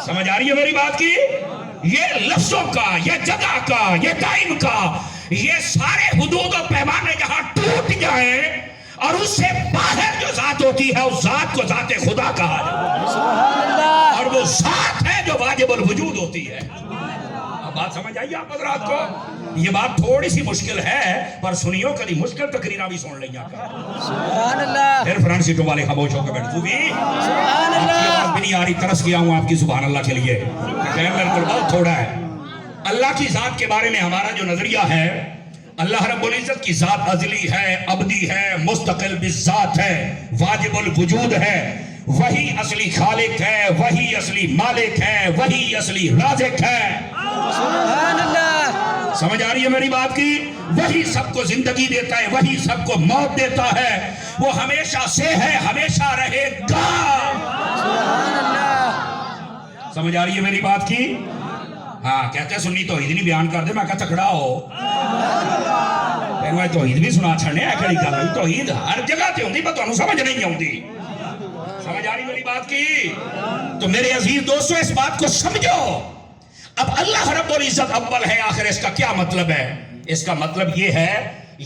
سمجھ آ رہی ہے میری بات کی؟ یہ لفظوں کا، یہ جگہ کا، یہ ٹائم کا، یہ سارے حدود و پیمانے جہاں ٹوٹ جائیں اور اس سے باہر جو ذات ہوتی ہے اس ذات کو ذات خدا کہا جائے، اور وہ ذات ہے جو واجب الوجود ہوتی ہے۔ اب بات سمجھ آئیے آپ حضرات کو؟ یہ بات تھوڑی سی مشکل ہے پر سنیو کدی مشکل تقریرہ بھی سن لیں آپ۔ سبحان اللہ۔ پھر فرنٹ سیٹوں والے خاموش ہو کے بیٹھ تو بھی سبحان آپ کی اللہ۔ آواز بھی نہیں آ رہی، ترس گیا ہوں آپ کی سبحان اللہ کے لیے، ٹائم بالکل بہت تھوڑا ہے۔ اللہ کی ذات کے بارے میں ہمارا جو نظریہ ہے، اللہ رب العزت کی ذات ازلی ہے، ابدی ہے، مستقل بالذات ہے، واجب الوجود ہے، وہی اصلی خالق ہے، وہی اصلی مالک ہے، وہی اصلی رازق ہے۔ سبحان اللہ۔ سمجھ آ رہی ہے میری بات کی؟ وہی سب کو زندگی دیتا ہے، وہی سب کو موت دیتا ہے، وہ ہمیشہ سے ہے، ہمیشہ رہے گا۔ سبحان اللہ۔ سمجھ آ رہی ہے میری بات کی؟ ہاں کہتے ہیں سنی توحید نہیں بیان کر دے، میں کہا تکڑا ہو میں توحید بھی سنا چھڑنے ہے کڑی گل ہے، توحید ہر جگہ تے ہوندی پر تانوں سمجھ نہیں آوندی۔ سمجھ آ رہی میری بات کی؟ تو میرے عزیز دوستو اس بات کو سمجھو۔ اب اللہ رب العزت اول ہے، آخر اس کا کیا مطلب ہے؟ اس کا مطلب یہ ہے،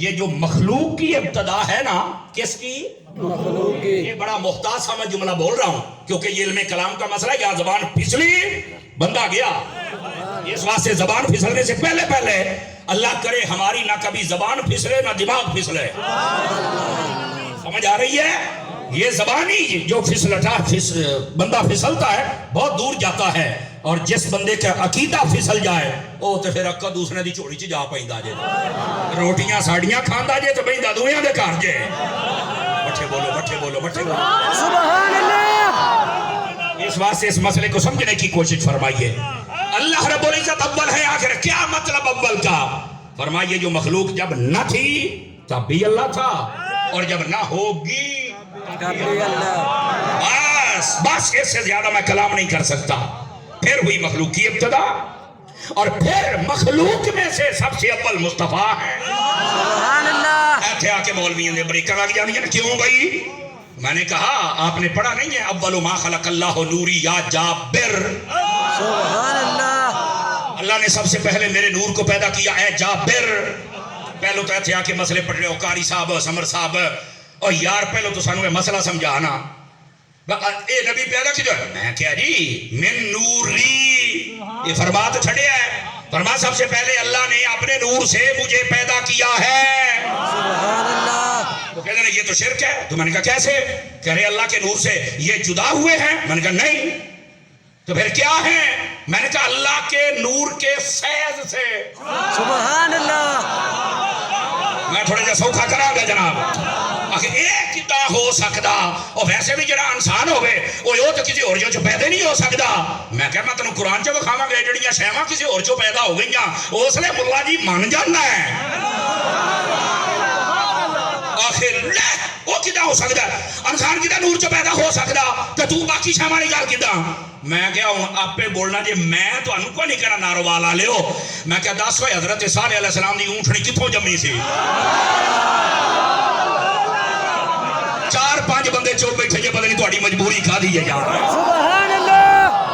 یہ جو مخلوق کی ابتدا ہے نا، کس کی؟ مخلوق کی۔ یہ بڑا محتاط سا میں جملہ بول رہا ہوں کیونکہ یہ علم کلام کا مسئلہ ہے، یہاں زبان پھسلی بندہ گیا۔ اس واسطے زبان پھسلنے سے پہلے اللہ کرے ہماری نہ کبھی زبان پھسلے نہ دماغ پھسلے۔ سمجھ آ رہی ہے؟ یہ زبانی جو بندہ پھسلتا ہے بہت دور جاتا ہے، اور جس بندے کا عقیدہ پھسل جائے وہ تو پھر اکا دوسرے دی چوڑی چ جا پیندا جے، روٹیاں ساڑیاں کھاندا جے تو بیندا دویاں دے گھر جے۔ بٹھے بولو بٹھے بولو بٹھے بولو۔ سبحان اللہ۔ اس واسطے اس مسئلے کو سمجھنے کی کوشش فرمائیے۔ اللہ رب العزت اول ہے، آخر کیا مطلب اول کا؟ فرمائیے جو مخلوق جب نہ تھی تب بھی اللہ تھا، اور جب نہ ہوگی تب بھی اللہ۔ بس اس سے زیادہ میں کلام نہیں کر سکتا۔ پھر ہوئی مخلوق کی ابتدا، اور پھر مخلوق میں سے سب سے اول مصطفیٰ ہے۔ سبحان اللہ۔ ایتھے آ کے مولویوں نے بریکاں لگ جانی ہیں، کیوں بھائی؟ میں نے کہا آپ نے پڑھا نہیں ہے اول ما خلق اللہ نوری یا جابر؟ سبحان اللہ۔ اللہ نے سب سے پہلے میرے نور کو پیدا کیا اے جابر۔ پہلو تو ایتھے آ کے مسئلے پڑھ رہے ہو قاری صاحب سمر صاحب، اور یار پہلو تو سانوں مسئلہ سمجھانا، اے نبی پیدا کی جو ہے، میں کہا جی من نوری، یہ فرما تو چھڑے ہے، فرما سب سے پہلے اللہ نے اپنے نور سے مجھے پیدا کیا ہے۔ سبحان اللہ۔ وہ کہتے ہیں یہ تو شرک ہے، تو میں نے کہا کیسے؟ کہہ رہے اللہ کے نور سے یہ جدا ہوئے ہیں، میں نے کہا نہیں، تو پھر کیا ہے؟ میں نے کہا اللہ کے نور کے فیض سے۔ سبحان اللہ۔ میں تھوڑے جا سوکھا کرا گا جناب، آخر ایک کتا ہو سکتا، اور ویسے بھی جڑا انسان ہوئے وہ یوں تو کسی اور جو پیدا نہیں ہو سکتا۔ میں کہا میں تنہوں قرآن چاہ بکھاواں گے جڑیاں شہماں کسی اور جو پیدا ہو گئیاں، اس لئے ملا جی مان جانا ہے۔ آخر لے وہ کتا ہو سکتا ہے، انسان کتا نور چو پیدا ہو سکتا، تو باقی شہماں نہیں گال کتا؟ میں کہا ہوں آپ پہ بولنا جے میں تو انہوں کو نہیں کہنا نارو والا لے ہو۔ میں کہا 10 ہوئے حضرت صالح علیہ السلام دی اونٹھنی کتھوں جمی سی؟ 4-5 بندے چوپ بیٹھے جے پتہ نہیں تہاڈی مجبوری کھا دی ہے یار۔ سبحان اللہ۔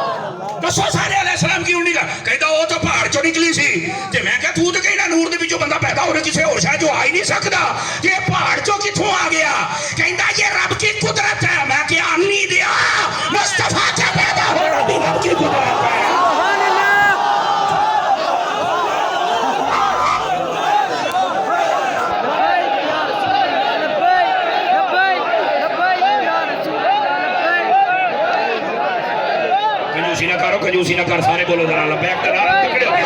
دسو صالح علیہ السلام کی اونٹنی کا کہتا وہ تو پہاڑ چوں نکلی سی، تے میں کہا تو کہنا نور دے وچوں بندہ پیدا ہو رہا کسی اور شاید جو آ ہی نہیں سکتا، یہ پہاڑ چوں کتھوں آ گیا؟ کہتا یہ رب کی قدرت ہے۔ میں کہا نہیں دیا مصطفیٰ کا پیدا ہو رہا بھی رب کی قدرت ہے۔ سبحان اللہ۔ کنجوسی نہ کرو، کنجوسی نہ کر، سارے بولو ذرا لبیک ذرا تکڑے ہو گئے۔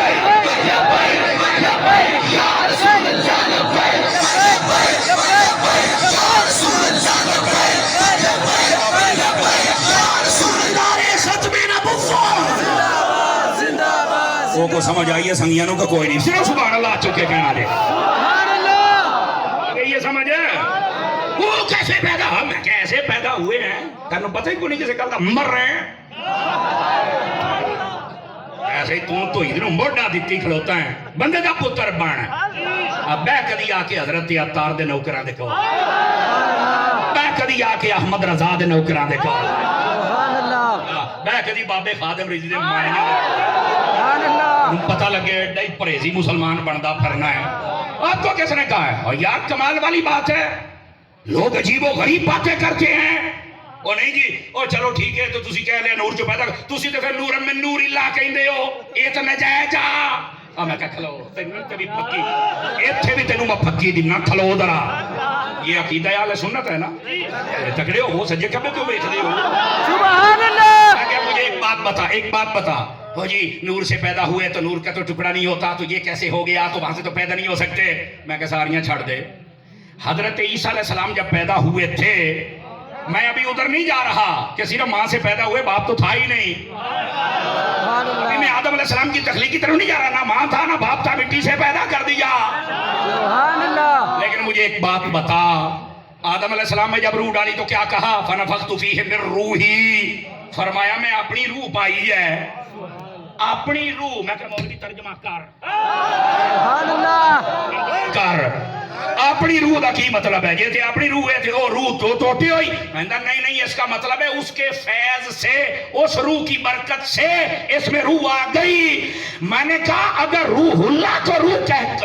وہ کو سمجھ آئیے سنگیانوں کا کوئی نہیں، صرف سبحان اللہ چکے کہنا دے۔ سبحان اللہ۔ یہ سمجھ ہے وہ کیسے پیدا ہم کیسے پیدا ہوئے ہیں، تنہوں پتہ ہی کو نہیں کسے کرتا مر رہے ہیں۔ ایسے ہی تو ادھروں موڑا دیتی کھلوتا ہے بندے دا پتر بن۔ اب بے کدی آ کے حضرت عطار دے نوکران دے کہو، بے کدی آ کے احمد رضا دے نوکراں دے کال سبحان اللہ میں کدی بابے خادم رضی دے مانیاں سبحان اللہ پتہ لگے ایڈا ہی پرہیزی مسلمان بندا پھرنا ہے. آپ کو کس نے کہا ہے؟ اور یار کمال والی بات ہے لوگ عجیب و غریب باتیں کرتے ہیں. او نہیں جی او چلو ٹھیک ہے تو تسی کہہ لیا نور جو پیدا تسی تے پھر نور من نور اللہ کہندے ہو اے تے نجائز آ میں کہا کھلو تینوں تے بھی پکی ایتھے بھی تینوں میں پکی دی نہ کھلو ذرا. یہ عقیدہ اہل سنت ہے نا تکڑے ہو سجے کبھی کیوں بیٹھتے ہو؟ سبحان اللہ میں کہ مجھے ایک بات بتا ہو جی نور سے پیدا ہوئے تو نور کا تو ٹکڑا نہیں ہوتا تو یہ کیسے ہو گیا تو وہاں سے تو پیدا نہیں ہو سکتے. میں کہ ساریاں چھڑ دے. حضرت عیسیٰ علیہ السلام جب پیدا ہوئے تھے میں ابھی ادھر نہیں جا رہا کہ صرف ماں سے پیدا ہوئے باپ تو تھا ہی نہیں. ابھی میں آدم علیہ السلام کی تخلیق کی طرف نہیں جا رہا نہ ماں تھا نہ باپ تھا مٹی سے پیدا کر دیا. سبحان اللہ لیکن مجھے ایک بات بتا آدم علیہ السلام میں جب روح ڈالی تو کیا کہا فنفخت فیہ من روحی فرمایا میں اپنی روح پائی ہے اپنی روح. میں کہ مولوی ترجمہ سبحان اللہ کر اپنی روح دا کی مطلب ہے یہ تھے اپنی روح ہے تھے وہ روح تو ٹوٹی ہوئی. میں نہیں اس کا مطلب ہے اس کے فیض سے اس روح کی برکت سے اس میں روح آ گئی. میں نے کہا اگر روح اللہ کو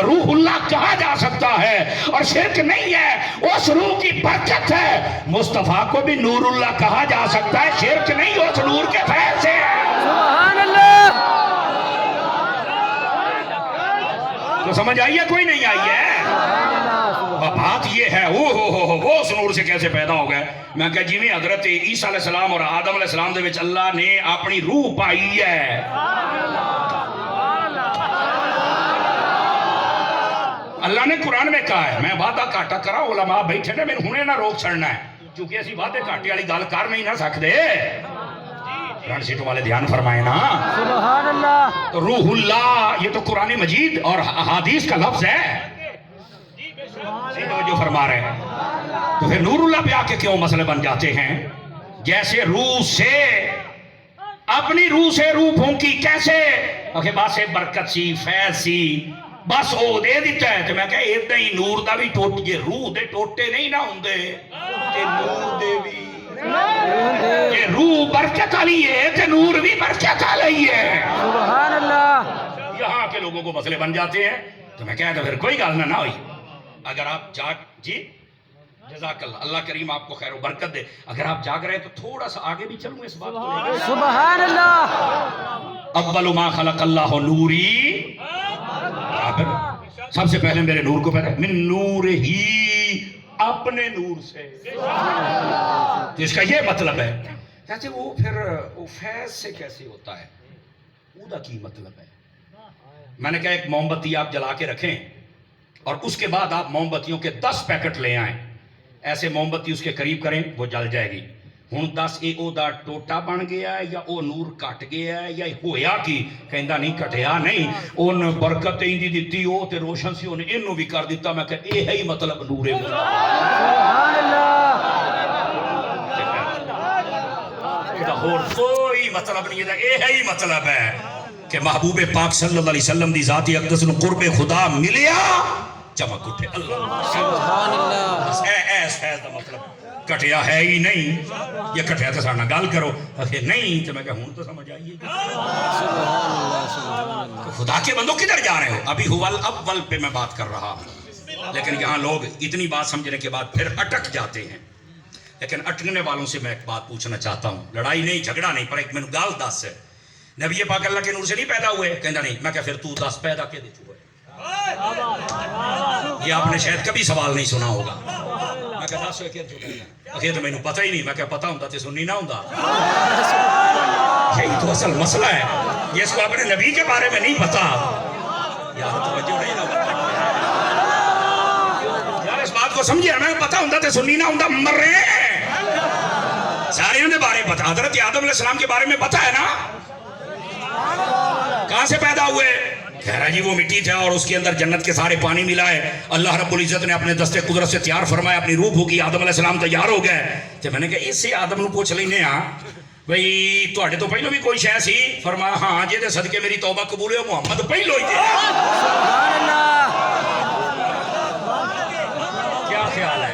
روح اللہ کہا جا سکتا ہے اور شرک نہیں ہے اس روح کی برکت ہے مصطفیٰ کو بھی نور اللہ کہا جا سکتا ہے شرک نہیں اس نور کے فیض سے. سبحان اللہ تو سمجھ آئی ہے کوئی نہیں آئی ہے؟ بات یہ ہے وہ اس نور سے کیسے پیدا ہو گئے. میں کہا جی میں حضرت عیسیٰ علیہ السلام اور آدم علیہ السلام دے وچ اللہ نے اپنی روح پائی ہے. اللہ نے قرآن میں کہا ہے میں وعدہ کاٹا کرا علماء بیٹھے نے میں ہنے نہ روک چھڑنا ہے چونکہ اسی وعدے کاٹے والی گل کر نہیں نہ سکتے. فرنٹ سیٹوں والے دھیان فرمائے نا. سبحان اللہ تو روح اللہ یہ تو قرآن مجید اور احادیث کا لفظ ہے جو فرما رہے ہیں. تو پھر نور اللہ پہ آ کے کیوں مسئلے بن جاتے ہیں؟ جیسے روح سے اپنی روح سے روح پھونکی کیسے بس برکت سی فیض سی بس وہ دے دیتا ہے. تو میں کہا ادھا ہی نور دا بھی ٹوٹ یہ روح دے ٹوٹے نہیں نہ ہوندے تے نور دے بھی یہ روح برکت والی ہے تے نور بھی برکت والی ہے. سبحان اللہ یہاں کے لوگوں کو مسئلے بن جاتے ہیں. تو میں کہا تو پھر کوئی گل نہ ہوئی اگر آپ جاگ جی جزاک اللہ اللہ کریم آپ کو خیر و برکت دے. اگر آپ جاگ رہے ہیں تو تھوڑا سا آگے بھی چلوں اس بات کو لے. سبحان اللہ اول ما خلق اللہ نوری سب سے پہلے میرے نور کو پیدا من نور ہی اپنے نور سے. اس کا یہ مطلب ہے کہتے وہ پھر وہ فیض سے کیسے ہوتا ہے وہ کی مطلب ہے. میں نے کہا ایک موم بتی آپ جلا کے رکھیں اور اس کے بعد آپ موم بتیوں کے 10 پیکٹ لے آئیں ایسے موم بتی اس کے قریب کریں وہ جل جائے گی. ہوں 10 او دا ٹوٹا بن گیا ہے یا او نور کٹ گیا ہے یا ہویا کی کہندا نہیں کٹیا نہیں ان برکت ایندی دیتی او تے روشن سی انہیں انہوں بھی کر دیتا. میں کہ اے ہے ہی مطلب نور ہے. سبحان اللہ اور کوئی مطلب نہیں ہے. اے ہے ہی مطلب ہے کہ محبوب پاک صلی اللہ علیہ وسلم دی ذاتی اقدس نو قرب خدا ملیا چمک اٹھے. اللہ سبحان اللہ ایس فیض دا مطلب کٹیا ہے ہی نہیں. یہ کٹیا تو سارنا گال کرو نہیں تو میں کہا ہوں تو سمجھ آئیے خدا کے بندوں کدھر جا رہے ہو. ابھی حوال اول پہ میں بات کر رہا ہوں لیکن یہاں لوگ اتنی بات سمجھنے کے بعد پھر اٹک جاتے ہیں. لیکن اٹکنے والوں سے میں ایک بات پوچھنا چاہتا ہوں. لڑائی نہیں جھگڑا نہیں پر ایک میں گال 10 ہے. نبی پاک اللہ کے نور سے نہیں پیدا ہوئے کہندا نہیں. میں کہا پھر تو 10 پیدا کے دیتے ہوئے. یہ آپ نے شاید کبھی سوال نہیں سنا ہوگا. میں کہا 10 کیا جو کہنا تو میں نے پتہ ہی نہیں. میں کہا پتہ ہوتا تو سننی نہ ہوتا. یہی تو اصل مسئلہ ہے. یہ اس کو اپنے نبی کے بارے میں نہیں پتا. یار توجہ نہیں نہ یار اس بات کو سمجھے. میں پتہ ہوتا تو سننی نہ ہوتا. مر رہے ہیں سارے انہیں بارے پتا. حضرت آدم علیہ السلام کے بارے میں پتا ہے نا کہاں سے پیدا ہوئے. کہہ رہا جی وہ مٹی تھا اور اس کے اندر جنت کے سارے پانی ملا ہے. اللہ رب العزت نے اپنے دستے قدرت سے تیار فرمایا اپنی روح بھوکی آدم علیہ السلام تیار ہو گئے. تو میں نے کہا اس سے آدم نو پوچھ لینے ہاں بھئی تواڈے تو پہلو بھی کوئی شے سی. فرمایا ہاں جے دے صدقے میری توبہ قبول ہے محمد پہلو ہی تھے. سبحان اللہ کیا خیال ہے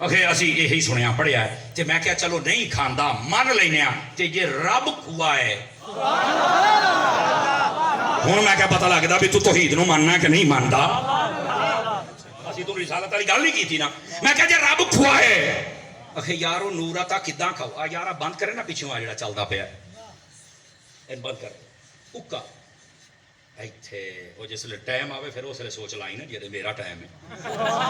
ਅਖੇ ਅਸੀਂ ਇਹੀ ਸੁਣਿਆ ਪੜਿਆ ਤੇ ਮੈਂ ਕਿਹਾ ਚਲੋ ਨਹੀਂ ਖਾਂਦਾ ਮੰਨ ਲੈਨੇ ਆ ਤੇ ਜੇ ਰੱਬ ਖੁਆਏ ਹੁਣ ਮੈਂ ਕਿਹਾ ਪਤਾ ਲੱਗਦਾ ਵੀ ਤੂੰ ਤੌਹੀਦ ਨੂੰ ਮੰਨਣਾ ਕਿ ਨਹੀਂ ਮੰਨਦਾ ਅਸੀਂ ਤੂੰ ਰਿਸਾਲਤ ਵਾਲੀ ਗੱਲ ਨਹੀਂ ਕੀਤੀ ਨਾ ਮੈਂ ਕਿਹਾ ਜੇ ਰੱਬ ਖੁਆਏ ਅਖੇ ਯਾਰ ਉਹ ਨੂਰ ਆ ਤਾਂ ਕਿੱਦਾਂ ਖਾਓ ਆ ਯਾਰ ਆ ਬੰਦ ਕਰੇ ਨਾ ਪਿੱਛੋਂ ਆ ਜਿਹੜਾ ਚੱਲਦਾ ਪਿਆ ਇਹ ਬੰਦ ਕਰ ਉੱਕਾ ਇੱਥੇ ਉਹ ਜਿਸ ਵੇਲੇ ਟਾਈਮ ਆਵੇ ਫਿਰ ਉਸ ਵੇਲੇ ਸੋਚ ਲਾਈ ਨਾ ਜਿਹਦੇ ਮੇਰਾ ਟਾਈਮ ਹੈ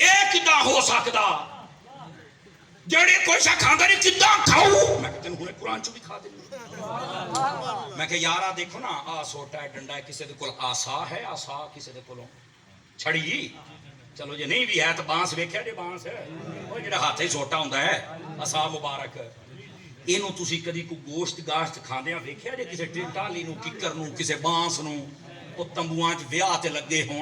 ਇਹ ਕਿਦਾਂ ਹੋ ਸਕਦਾ ਜਿਹੜੇ ਕੋਈ ਸ਼ਾ ਖਾਂਦਾ ਨਹੀਂ ਕਿਦਾਂ ਖਾਊ ਮੈਂ ਕਿਹਾ ਤੈਨੂੰ ਹੁਣੇ ਕੁਰਾਨ ਚ ਵੀ ਖਾ ਦਿੰਦਾ ਮੈਂ ਕਿਹਾ ਯਾਰ ਆ ਦੇਖੋ ਨਾ ਆ ਛੋਟਾ ਡੰਡਾ ਕਿਸੇ ਦੇ ਕੋਲ ਆਸਾ ਹੈ ਆਸਾ ਕਿਸੇ ਦੇ ਕੋਲੋਂ ਛੜੀ ਚਲੋ ਜੇ ਨਹੀਂ ਵੀ ਹੈ ਤਾਂ ਬਾਂਸ ਵੇਖਿਆ ਜੇ ਬਾਂਸ ਉਹ ਜਿਹੜਾ ਹੱਥ ਹੀ ਛੋਟਾ ਹੁੰਦਾ ਹੈ ਆਸਾ ਮੁਬਾਰਕ ਇਹਨੂੰ ਤੁਸੀਂ ਕਦੀ ਕੋਈ ਗੋਸ਼ਤ ਗਾਸ਼ਤ ਖਾਂਦਿਆਂ ਵੇਖਿਆ ਜੇ ਕਿਸੇ ਟਾਲੀ ਨੂੰ ਕਿੱਕਰ ਨੂੰ ਕਿਸੇ ਬਾਂਸ ਨੂੰ ਉਹ ਤੰਬੂਆਂ 'ਚ ਵਿਆਹ ਤੇ ਲੱਗੇ ਹੋਣ